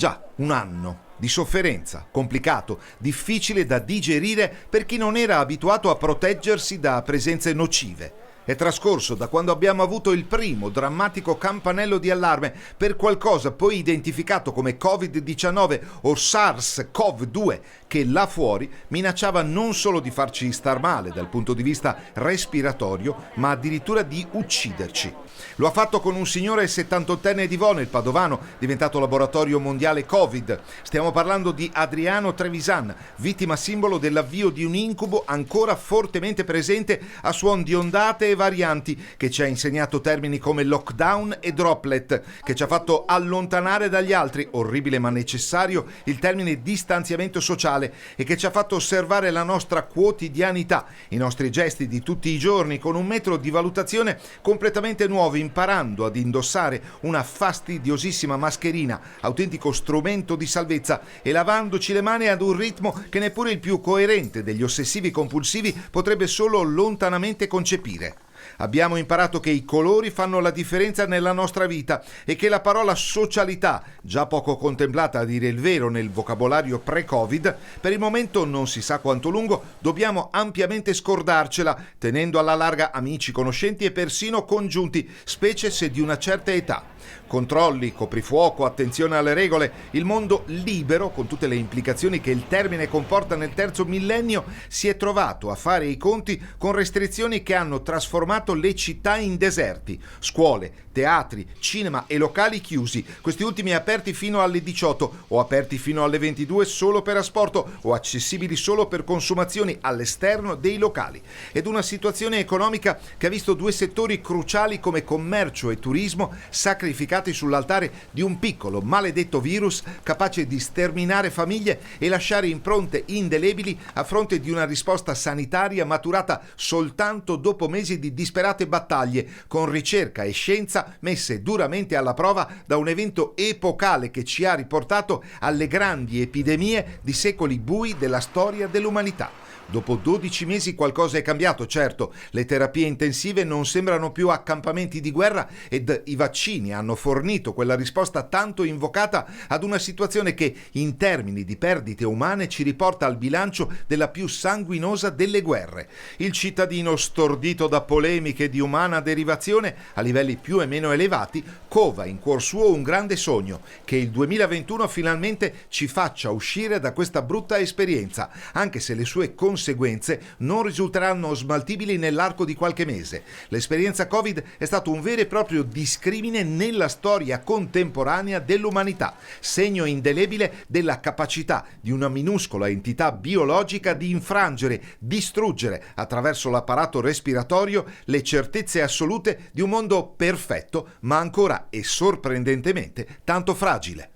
Già, un anno di sofferenza, complicato, difficile da digerire per chi non era abituato a proteggersi da presenze nocive. È trascorso da quando abbiamo avuto il primo drammatico campanello di allarme per qualcosa poi identificato come Covid-19 o SARS-CoV-2 che là fuori minacciava non solo di farci star male dal punto di vista respiratorio, ma addirittura di ucciderci. Lo ha fatto con un signore 78enne di Vò, nel Padovano, diventato laboratorio mondiale Covid. Stiamo parlando di Adriano Trevisan, vittima simbolo dell'avvio di un incubo ancora fortemente presente a suon di ondate e varianti, che ci ha insegnato termini come lockdown e droplet, che ci ha fatto allontanare dagli altri, orribile ma necessario, il termine distanziamento sociale, e che ci ha fatto osservare la nostra quotidianità, i nostri gesti di tutti i giorni, con un metro di valutazione completamente nuovo, imparando ad indossare una fastidiosissima mascherina, autentico strumento di salvezza, e lavandoci le mani ad un ritmo che neppure il più coerente degli ossessivi compulsivi potrebbe solo lontanamente concepire. Abbiamo imparato che i colori fanno la differenza nella nostra vita e che la parola socialità, già poco contemplata a dire il vero nel vocabolario pre-Covid, per il momento non si sa quanto lungo dobbiamo ampiamente scordarcela, tenendo alla larga amici, conoscenti e persino congiunti, specie se di una certa età. Controlli, coprifuoco, attenzione alle regole, il mondo libero, con tutte le implicazioni che il termine comporta nel terzo millennio, si è trovato a fare i conti con restrizioni che hanno trasformato le città in deserti, scuole, teatri, cinema e locali chiusi, questi ultimi aperti fino alle 18 o aperti fino alle 22 solo per asporto o accessibili solo per consumazioni all'esterno dei locali, ed una situazione economica che ha visto due settori cruciali come commercio e turismo sacrificati sull'altare di un piccolo maledetto virus capace di sterminare famiglie e lasciare impronte indelebili a fronte di una risposta sanitaria maturata soltanto dopo mesi di disperate battaglie, con ricerca e scienza messe duramente alla prova da un evento epocale che ci ha riportato alle grandi epidemie di secoli bui della storia dell'umanità. Dopo 12 mesi qualcosa è cambiato, certo. Le terapie intensive non sembrano più accampamenti di guerra ed i vaccini hanno fornito quella risposta tanto invocata ad una situazione che, in termini di perdite umane, ci riporta al bilancio della più sanguinosa delle guerre. Il cittadino, stordito da polemiche di umana derivazione a livelli più e meno elevati, cova in cuor suo un grande sogno: che il 2021 finalmente ci faccia uscire da questa brutta esperienza, anche se le sue conseguenze non risulteranno smaltibili nell'arco di qualche mese. L'esperienza Covid è stato un vero e proprio discrimine nella storia contemporanea dell'umanità, segno indelebile della capacità di una minuscola entità biologica di infrangere, distruggere attraverso l'apparato respiratorio le certezze assolute di un mondo perfetto, ma ancora e sorprendentemente tanto fragile.